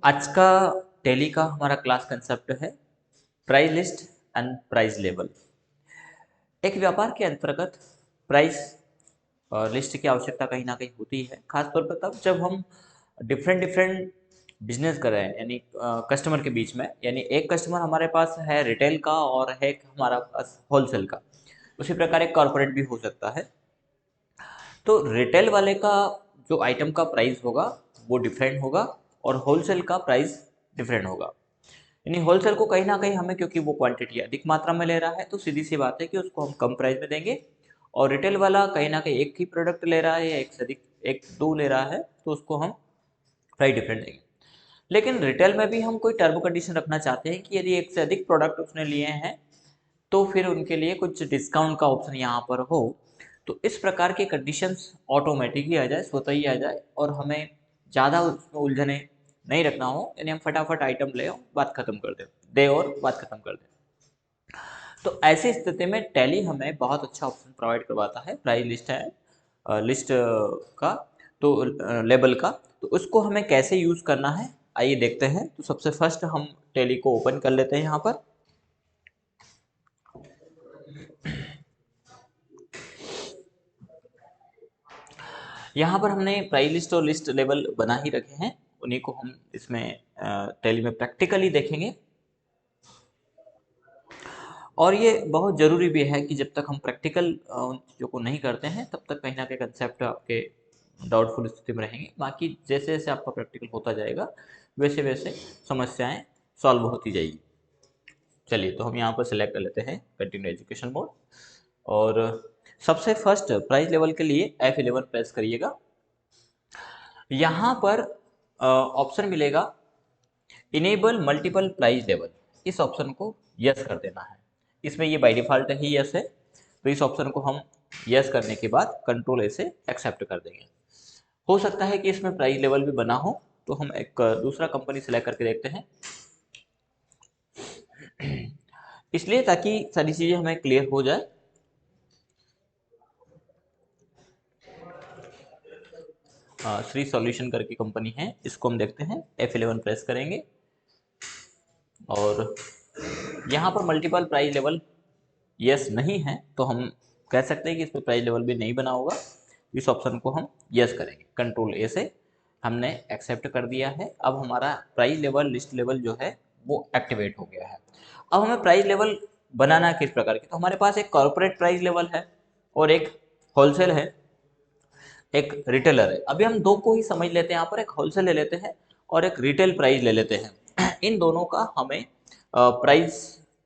आज का टैली का हमारा क्लास कंसेप्ट है price list and price level. एक व्यापार के अंतर्गत प्राइस लिस्ट की आवश्यकता कहीं ना कहीं होती है, खासतौर पर तब जब हम डिफरेंट डिफरेंट बिजनेस कर रहे हैं, यानी कस्टमर के बीच में, यानी एक कस्टमर हमारे पास है रिटेल का और है एक हमारा पास होलसेल का। उसी प्रकार एक कॉरपोरेट भी हो सकता है। तो रिटेल वाले का जो आइटम का प्राइस होगा वो डिफरेंट होगा और होलसेल का प्राइस डिफरेंट होगा। यानी होलसेल को कहीं ना कहीं हमें, क्योंकि वो क्वांटिटी अधिक मात्रा में ले रहा है, तो सीधी सी बात है कि उसको हम कम प्राइस में देंगे। और रिटेल वाला कहीं ना कहीं एक ही प्रोडक्ट ले रहा है या एक से अधिक, एक दो ले रहा है, तो उसको हम प्राइस डिफरेंट देंगे। लेकिन रिटेल में भी हम कोई टर्म कंडीशन रखना चाहते हैं कि यदि एक से अधिक प्रोडक्ट उसने लिए हैं तो फिर उनके लिए कुछ डिस्काउंट का ऑप्शन यहाँ पर हो। तो इस प्रकार की कंडीशंस ऑटोमेटिकली आ जाए, स्वतः ही आ जाए, और हमें ज़्यादा उसमें उलझने नहीं रखना हो, यानी हम फटाफट आइटम ले और बात खत्म कर दे और बात खत्म कर दे। तो ऐसी स्थिति में टैली हमें बहुत अच्छा ऑप्शन प्रोवाइड करवाता है प्राइस लिस्ट है, लिस्ट का, तो लेबल का। तो उसको हमें कैसे यूज़ करना है आइए देखते हैं। तो सबसे फर्स्ट हम टैली को ओपन कर लेते हैं यहाँ पर। यहाँ पर हमने प्राइस लिस्ट और लिस्ट लेवल बना ही रखे हैं, उन्हीं को हम इसमें टैली में प्रैक्टिकली देखेंगे। और ये बहुत ज़रूरी भी है कि जब तक हम प्रैक्टिकल चीज़ों को नहीं करते हैं तब तक कहीं ना कहीं कंसेप्ट आपके डाउटफुल स्थिति में रहेंगे। बाकी जैसे जैसे आपका प्रैक्टिकल होता जाएगा वैसे वैसे समस्याएं सॉल्व होती जाएगी। चलिए, तो हम यहाँ पर सिलेक्ट कर लेते हैं कंटिन्यू एजुकेशन मोड। और सबसे फर्स्ट प्राइस लेवल के लिए F11 प्रेस करिएगा। यहाँ पर ऑप्शन मिलेगा इनेबल मल्टीपल प्राइस लेवल। इस ऑप्शन को यस कर देना है। इसमें ये बाय डिफ़ॉल्ट ही यस है, तो इस ऑप्शन को हम यस करने के बाद कंट्रोल ए से एक्सेप्ट कर देंगे। हो सकता है कि इसमें प्राइस लेवल भी बना हो, तो हम एक दूसरा कंपनी सेलेक्ट करके देखते हैं, इसलिए ताकि सारी चीज़ें हमें क्लियर हो जाए। श्री सॉल्यूशन करके कंपनी है, इसको हम देखते हैं। F11 प्रेस करेंगे और यहाँ पर मल्टीपल प्राइस लेवल यस नहीं है, तो हम कह सकते हैं कि इस पर प्राइस लेवल भी नहीं बना होगा। इस ऑप्शन को हम यस करेंगे, कंट्रोल ए से हमने एक्सेप्ट कर दिया है। अब हमारा प्राइस लेवल लिस्ट लेवल जो है वो एक्टिवेट हो गया है। अब हमें प्राइस लेवल बनाना किस प्रकार की, तो हमारे पास एक कॉर्पोरेट प्राइस लेवल है और एक होलसेल है, एक रिटेलर है। अभी हम दो को ही समझ लेते हैं, यहाँ पर एक होलसेल ले लेते हैं और एक रिटेल प्राइस ले लेते हैं। इन दोनों का हमें प्राइस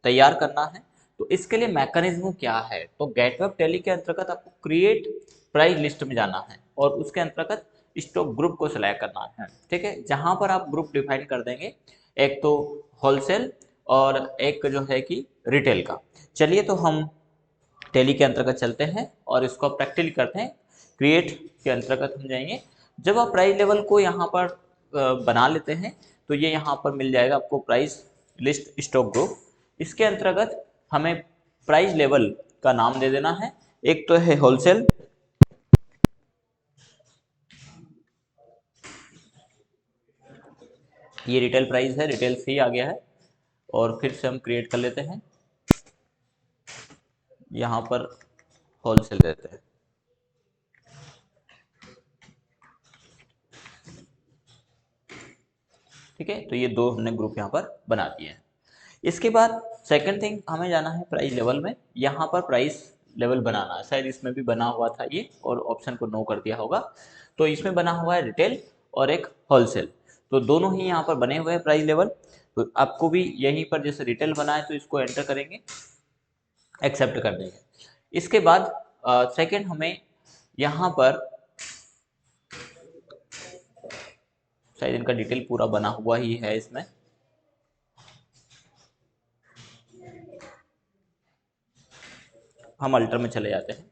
तैयार करना है। तो इसके लिए मैकेनिज्म क्या है, तो गेटवे ऑफ टैली के अंतर्गत आपको क्रिएट प्राइस लिस्ट में जाना है और उसके अंतर्गत स्टॉक ग्रुप को सिलेक्ट करना है। ठीक है, जहां पर आप ग्रुप डिफाइन कर देंगे, एक तो होलसेल और एक जो है कि रिटेल का। चलिए, तो हम टैली के अंतर्गत चलते हैं और इसको प्रैक्टिकली करते हैं। क्रिएट के अंतर्गत हम जाएंगे। जब आप प्राइस लेवल को यहाँ पर बना लेते हैं तो ये यहाँ पर मिल जाएगा आपको प्राइस लिस्ट स्टॉक ग्रुप। इसके अंतर्गत हमें प्राइस लेवल का नाम दे देना है। एक तो है होलसेल, ये रिटेल प्राइस है, रिटेल सी आ गया है। और फिर से हम क्रिएट कर लेते हैं, यहाँ पर होलसेल देते हैं। ठीक है, तो ये दो हमने ग्रुप यहाँ पर बना दिए हैं। इसके बाद सेकंड थिंग, हमें जाना है प्राइस लेवल में। यहाँ पर प्राइस लेवल बनाना है, शायद इसमें भी बना हुआ था ये और ऑप्शन को नो कर दिया होगा। तो इसमें बना हुआ है रिटेल और एक होलसेल, तो दोनों ही यहाँ पर बने हुए हैं प्राइस लेवल। तो आपको भी यहीं पर जैसे रिटेल बना है तो इसको एंटर करेंगे, एक्सेप्ट कर देंगे। इसके बाद सेकंड हमें यहाँ पर, शायद इनका डिटेल पूरा बना हुआ ही है इसमें, हम अल्टर में चले जाते हैं।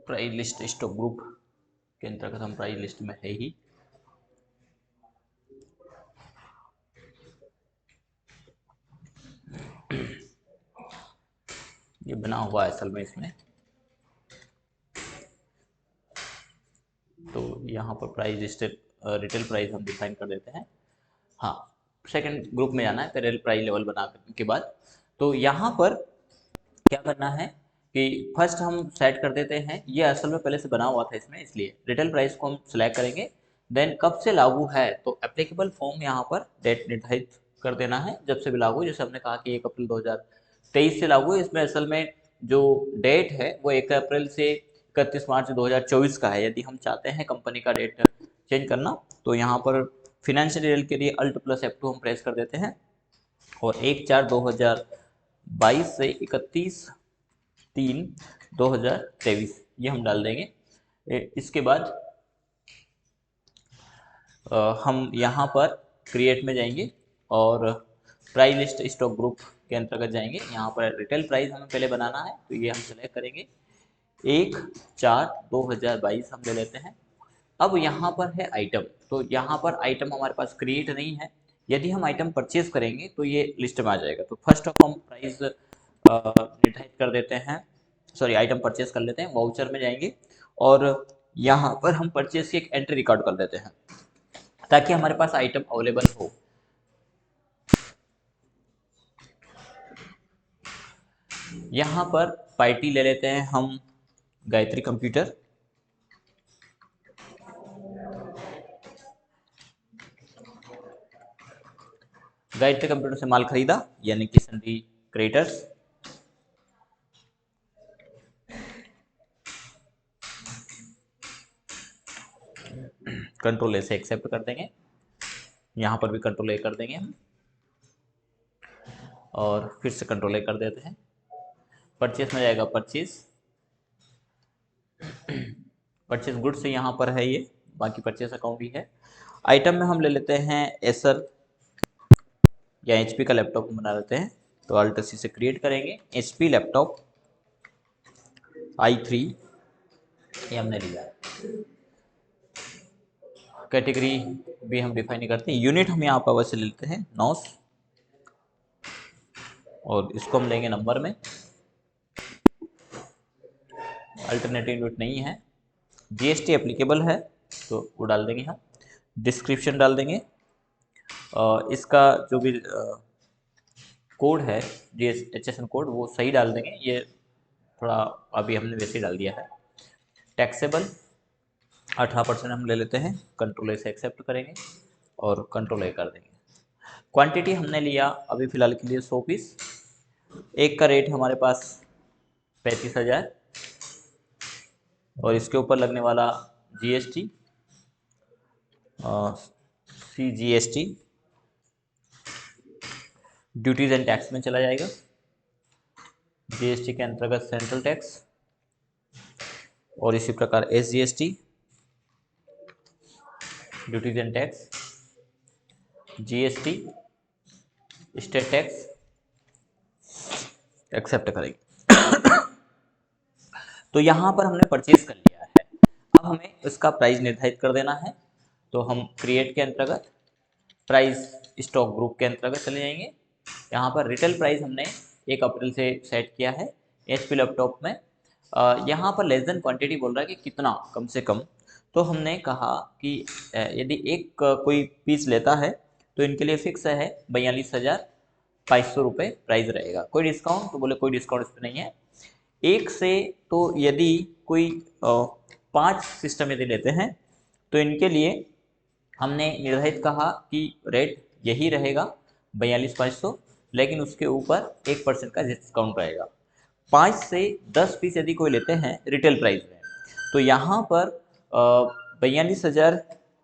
प्राइस लिस्ट स्टॉक ग्रुप के अंतर्गत हम प्राइस लिस्ट में है ही। ये बना हुआ है असल में इसमें, तो यहाँ पर प्राइस लिस्ट रिटेल प्राइस हम डिफाइन कर देते हैं। हाँ, सेकंड ग्रुप में जाना है पैरेलल प्राइस लेवल बना के बाद। तो यहाँ पर क्या करना है कि फर्स्ट हम सेट कर देते हैं, ये असल में पहले से बना हुआ था इसमें, इसलिए रिटेल प्राइस को हम सिलेक्ट करेंगे। देन कब से लागू है, तो एप्लीकेबल फॉर्म यहाँ पर डेट निर्धारित कर देना है जब से भी लागू, जैसे हमने कहा कि 1 अप्रैल 2023 से लागू है। इसमें असल में जो डेट है वो 1 अप्रैल से 31 मार्च 2024 का है। यदि हम चाहते हैं कंपनी का डेट चेंज करना, तो यहाँ पर फिनेंशियल ईयर के लिए अल्ट प्लस F2 हम प्रेस कर देते हैं, और 1/4/2022 से 31/3/2023 ये हम डाल देंगे। इसके बाद हम यहाँ पर क्रिएट में जाएंगे और प्राइस लिस्ट स्टॉक ग्रुप के अंतर्गत जाएंगे। यहाँ पर रिटेल प्राइस हमें पहले बनाना है, तो ये हम सेलेक्ट करेंगे, 1/4/2022 हम ले लेते हैं। अब यहाँ पर है आइटम, तो यहाँ पर आइटम हमारे पास क्रिएट नहीं है। यदि हम आइटम परचेज करेंगे तो ये लिस्ट में आ जाएगा। तो फर्स्ट ऑफ हम प्राइस निर्धारित कर देते हैं, सॉरी आइटम परचेज कर लेते हैं, वाउचर में जाएंगे और यहाँ पर हम परचेज की एक एंट्री रिकॉर्ड कर देते हैं ताकि हमारे पास आइटम अवेलेबल हो। यहाँ पर पार्टी ले लेते हैं हम गायत्री कंप्यूटर, गायत्री कंप्यूटर से माल खरीदा यानी कि सन्धी क्रेडिटर्स। कंट्रोल ए से एक्सेप्ट कर देंगे, यहाँ पर भी कंट्रोल ए कर देंगे हम, और फिर से कंट्रोल ए कर देते हैं। परचेस में जाएगा परचेज, परचेज गुड से यहाँ पर है ये, बाकी परचेस अकाउंट ही है। आइटम में हम ले लेते हैं एसर या एचपी का लैपटॉप हम बना लेते हैं, तो अल्ट सी से क्रिएट करेंगे एचपी लैपटॉप i3 ये हमने लिया। कैटेगरी भी हम डिफाइन नहीं करते, यूनिट हम यहाँ पर वैसे ले लेते हैं नॉस, और इसको हम लेंगे नंबर में, अल्टरनेटिव यूनिट नहीं है। जीएसटी एप्लीकेबल है तो वो डाल देंगे हम, डिस्क्रिप्शन डाल देंगे, इसका जो भी कोड है GSHSN कोड वो सही डाल देंगे, ये थोड़ा अभी हमने वैसे ही डाल दिया है। टैक्सेबल 18% हम ले लेते हैं, कंट्रोल ए से एक्सेप्ट करेंगे और कंट्रोल ए कर देंगे। क्वांटिटी हमने लिया अभी फ़िलहाल के लिए 100 पीस, एक का रेट हमारे पास 35,000, और इसके ऊपर लगने वाला GST CGST duties and tax में चला जाएगा। GST के अंतर्गत सेंट्रल टैक्स, और इसी प्रकार SGST duties and tax, GST state tax except करेंगे। तो यहाँ पर हमने परचेज कर लिया है, अब हमें इसका प्राइस निर्धारित कर देना है। तो हम क्रिएट के अंतर्गत प्राइस स्टॉक ग्रुप के अंतर्गत चले जाएंगे। यहाँ पर रिटेल प्राइस हमने 1 अप्रैल से सेट किया है एचपी लैपटॉप में। यहाँ पर लेस देन क्वांटिटी बोल रहा है कि कितना कम से कम, तो हमने कहा कि यदि एक कोई पीस लेता है तो इनके लिए फिक्स है 42,500 रुपये प्राइस रहेगा। कोई डिस्काउंट, तो बोले कोई डिस्काउंट इस पर नहीं है। एक से तो यदि कोई 5 सिस्टम यदि लेते हैं तो इनके लिए हमने निर्धारित कहा कि रेट यही रहेगा 42,500, लेकिन उसके ऊपर 1% का डिस्काउंट रहेगा। 5 से 10 पीस यदि कोई लेते हैं रिटेल प्राइस में, तो यहाँ पर 42,000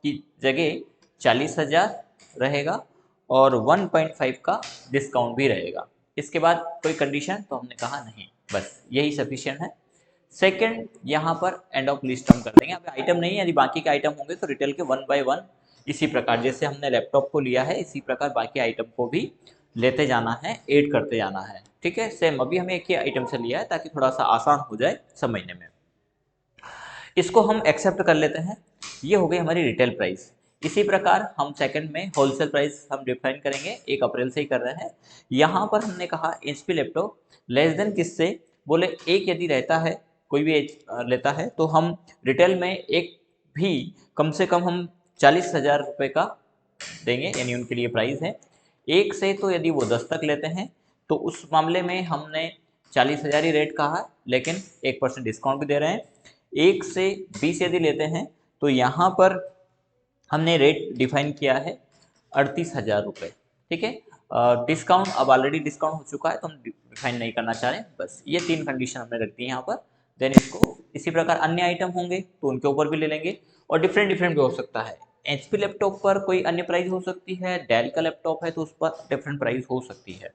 की जगह 40,000 रहेगा और 1.5 का डिस्काउंट भी रहेगा। इसके बाद कोई कंडीशन, तो हमने कहा नहीं, बस यही सफिशिएंट है। सेकंड, यहाँ पर एंड ऑफ लिस्ट हम कर देंगे। अब आइटम नहीं है, यदि बाकी के आइटम होंगे तो रिटेल के 1 बाय 1 इसी प्रकार जैसे हमने लैपटॉप को लिया है इसी प्रकार बाकी आइटम को भी लेते जाना है, ऐड करते जाना है। ठीक है, सेम अभी हमें एक ही आइटम से लिया है ताकि थोड़ा सा आसान हो जाए समझने में। इसको हम एक्सेप्ट कर लेते हैं। ये हो गई हमारी रिटेल प्राइस। इसी प्रकार हम सेकंड में होलसेल प्राइस हम डिफाइन करेंगे, 1 अप्रैल से ही कर रहे हैं। यहाँ पर हमने कहा एचपी लैपटॉप लेस देन किससे, बोले एक यदि रहता है, कोई भी लेता है तो हम रिटेल में एक भी कम से कम हम 40,000 रुपये का देंगे, यानी उनके लिए प्राइस है। एक से तो यदि वो 10 तक लेते हैं तो उस मामले में हमने 40,000 ही रेट कहा, लेकिन 1% डिस्काउंट भी दे रहे हैं। 1 से 20 यदि लेते हैं तो यहाँ पर हमने रेट डिफाइन किया है 38,000 रुपये। ठीक है, डिस्काउंट अब ऑलरेडी डिस्काउंट हो चुका है तो हम डिफाइन नहीं करना चाह रहे हैं, बस ये 3 कंडीशन हमने रख दी है यहाँ पर। देन इसको इसी प्रकार अन्य आइटम होंगे तो उनके ऊपर भी ले लेंगे, और डिफरेंट डिफरेंट भी हो सकता है। एचपी लैपटॉप पर कोई अन्य प्राइस हो सकती है, डेल का लैपटॉप है तो उस पर डिफरेंट प्राइस हो सकती है।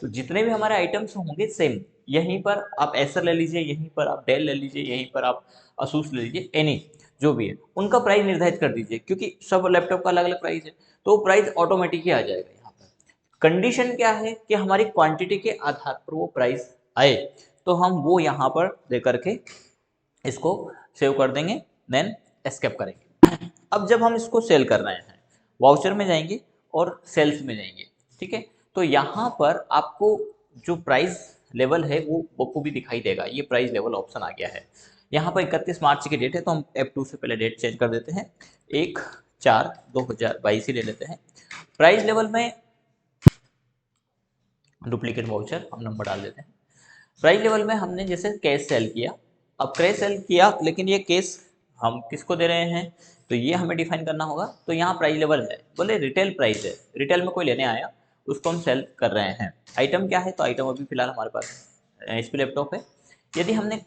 तो जितने भी हमारे आइटम्स होंगे सेम, यहीं पर आप एसर ले लीजिए, यहीं पर आप डेल ले लीजिए, यहीं पर आप असूस ले लीजिए, एनी जो भी है उनका प्राइस निर्धारित कर दीजिए, क्योंकि सब लैपटॉप का अलग अलग प्राइस है तो प्राइस ऑटोमेटिक ही आ जाएगा। यहाँ पर कंडीशन क्या है कि हमारी क्वांटिटी के आधार पर वो प्राइस आए, तो हम वो यहाँ पर दे करके इसको सेव कर देंगे, देन एस्केप करेंगे। अब जब हम इसको सेल कर रहे हैं, वाउचर में जाएंगे और सेल्स में जाएंगे। ठीक है, तो यहाँ पर आपको जो प्राइस लेवल है वो भी दिखाई देगा, ये प्राइस लेवल ऑप्शन आ गया है। यहाँ पर 31 मार्च की डेट है तो हम F2 से पहले डेट चेंज कर देते हैं, 1/4/2022 ही ले लेते हैं। प्राइस लेवल में डुप्लीकेट वाउचर हम नंबर डाल देते हैं। प्राइस लेवल में हमने जैसे कैश सेल किया, अब कैश सेल किया लेकिन ये कैश हम किसको दे रहे हैं, तो ये हमें डिफाइन करना होगा। तो यहाँ प्राइस लेवल है, बोले रिटेल प्राइस है, रिटेल में कोई लेने आया उसको हम सेल कर रहे हैं। आइटम क्या है, तो आइटम अभी फिलहाल हमारे पास एचपी लैपटॉप है। यदि हमने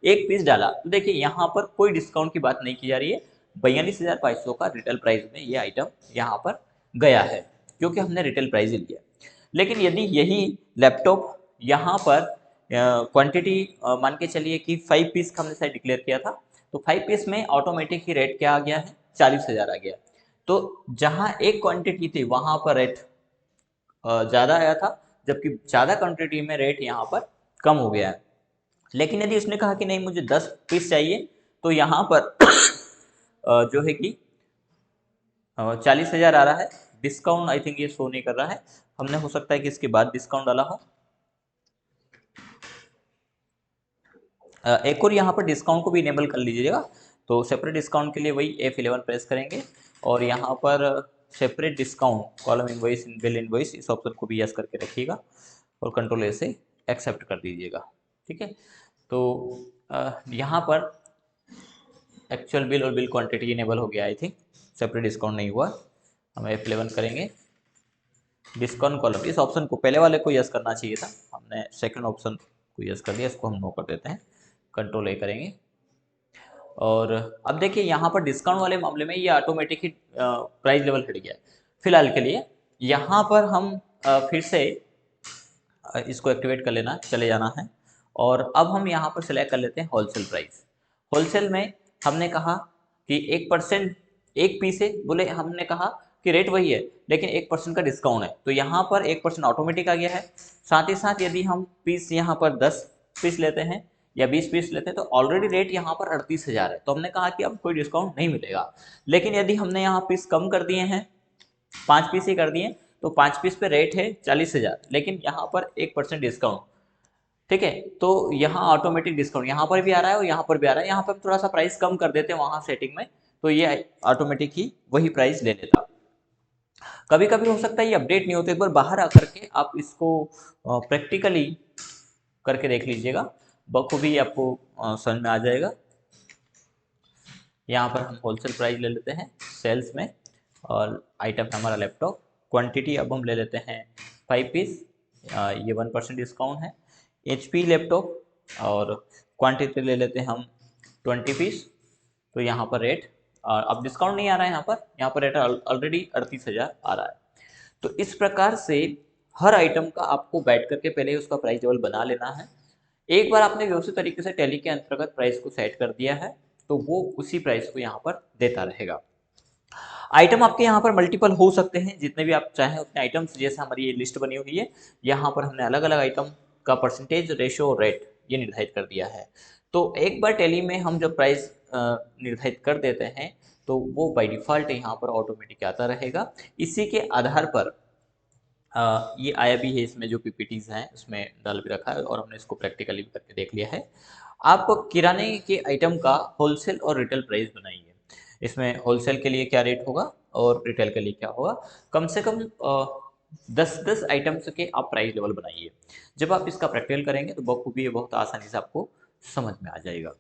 एक पीस डाला तो देखिए यहाँ पर कोई डिस्काउंट की बात नहीं की जा रही है, 42,500 का रिटेल प्राइस में ये आइटम यहाँ पर गया है, क्योंकि हमने रिटेल प्राइस ही लिया। लेकिन यदि यही लैपटॉप यहाँ पर क्वांटिटी मान के चलिए कि 5 पीस का हमने शायद डिक्लेयर किया था, तो 5 पीस में ऑटोमेटिक ही रेट क्या आ गया है, 40,000 आ गया। तो जहाँ एक क्वांटिटी थी वहाँ पर रेट ज़्यादा आया था, जबकि ज़्यादा क्वांटिटी में रेट यहाँ पर कम हो गया है। लेकिन यदि उसने कहा कि नहीं मुझे 10 पीस चाहिए, तो यहाँ पर जो है कि 40,000 आ रहा है। डिस्काउंट आई थिंक ये शो नहीं कर रहा है, हमने हो सकता है कि इसके बाद डिस्काउंट डाला हो। एक और यहाँ पर डिस्काउंट को भी इनेबल कर लीजिएगा, तो सेपरेट डिस्काउंट के लिए वही F11 प्रेस करेंगे, और यहाँ पर separate discount column invoice bill invoice इस ऑप्शन को भी यस करके रखिएगा, और कंट्रोल ए से एक्सेप्ट कर दीजिएगा। ठीक है, तो यहाँ पर एक्चुअल बिल और बिल क्वांटिटी इनेबल हो गया, आई थिंक सेपरेट डिस्काउंट नहीं हुआ। हम F11 करेंगे, डिस्काउंट कॉलम, इस ऑप्शन को पहले वाले को यस करना चाहिए था, हमने सेकंड ऑप्शन को यस कर दिया, इसको हम नो कर देते हैं, कंट्रोल ए करेंगे। और अब देखिए यहाँ पर डिस्काउंट वाले मामले में ये ऑटोमेटिक ही प्राइस लेवल हट गया है फिलहाल के लिए। यहाँ पर हम फिर से इसको एक्टिवेट कर लेना, चले जाना है, और अब हम यहाँ पर सिलेक्ट कर लेते हैं होलसेल प्राइस। होलसेल में हमने कहा कि 1% एक पीस है, बोले हमने कहा कि रेट वही है लेकिन 1% का डिस्काउंट है, तो यहाँ पर 1% ऑटोमेटिक आ गया है। साथ ही साथ यदि हम पीस यहाँ पर 10 पीस लेते हैं या 20 पीस लेते हैं तो ऑलरेडी रेट यहाँ पर 38,000 है, तो हमने कहा कि अब कोई डिस्काउंट नहीं मिलेगा। लेकिन यदि हमने यहाँ पीस कम कर दिए हैं, 5 पीस ही कर दिए, तो 5 पीस पे रेट है 40,000, लेकिन यहाँ पर 1% डिस्काउंट। ठीक है, तो यहाँ ऑटोमेटिक डिस्काउंट यहाँ पर भी आ रहा है और यहाँ पर भी आ रहा है। यहाँ पर थोड़ा सा प्राइस कम कर देते हैं वहाँ सेटिंग में, तो ये ऑटोमेटिक ही वही प्राइस ले लेता। कभी कभी हो सकता है ये अपडेट नहीं होते, एक बार बाहर आकर के आप इसको प्रैक्टिकली करके देख लीजिएगा, बखूबी आपको समझ में आ जाएगा। यहाँ पर हम होलसेल प्राइस ले लेते हैं सेल्स में, और आइटम है हमारा लैपटॉप। क्वांटिटी अब हम ले लेते हैं 5 पीस, ये 1% डिस्काउंट है। HP लैपटॉप, और क्वांटिटी ले लेते हैं हम 20 पीस, तो यहाँ पर रेट अब डिस्काउंट नहीं आ रहा है, यहाँ पर रेट ऑलरेडी 38,000 आ रहा है। तो इस प्रकार से हर आइटम का आपको बैठ करके पहले उसका प्राइस लेवल बना लेना है। एक बार आपने व्यवस्थित तरीके से टैली के अंतर्गत प्राइस को सेट कर दिया है तो वो उसी प्राइस को यहाँ पर देता रहेगा। आइटम आपके यहाँ पर मल्टीपल हो सकते हैं, जितने भी आप चाहें उतने आइटम्स, जैसे हमारी ये लिस्ट बनी हुई है, यहाँ पर हमने अलग अलग आइटम का परसेंटेज रेशो रेट ये निर्धारित कर दिया है। तो एक बार टैली में हम जब प्राइस निर्धारित कर देते हैं तो वो बाय डिफ़ॉल्ट यहाँ पर ऑटोमेटिक आता रहेगा। इसी के आधार पर ये आया भी है, इसमें जो पीपीटीज हैं उसमें डाल भी रखा है और हमने इसको प्रैक्टिकली भी करके देख लिया है। आप किराने के आइटम का होलसेल और रिटेल प्राइस बनाइए। इसमें होलसेल के लिए क्या रेट होगा और रिटेल के लिए क्या होगा। कम से कम 10-10 आइटम्स के आप प्राइस लेवल बनाइए। जब आप इसका प्रैक्टिकल करेंगे तो बखूबी ये बहुत आसानी से आपको समझ में आ जाएगा।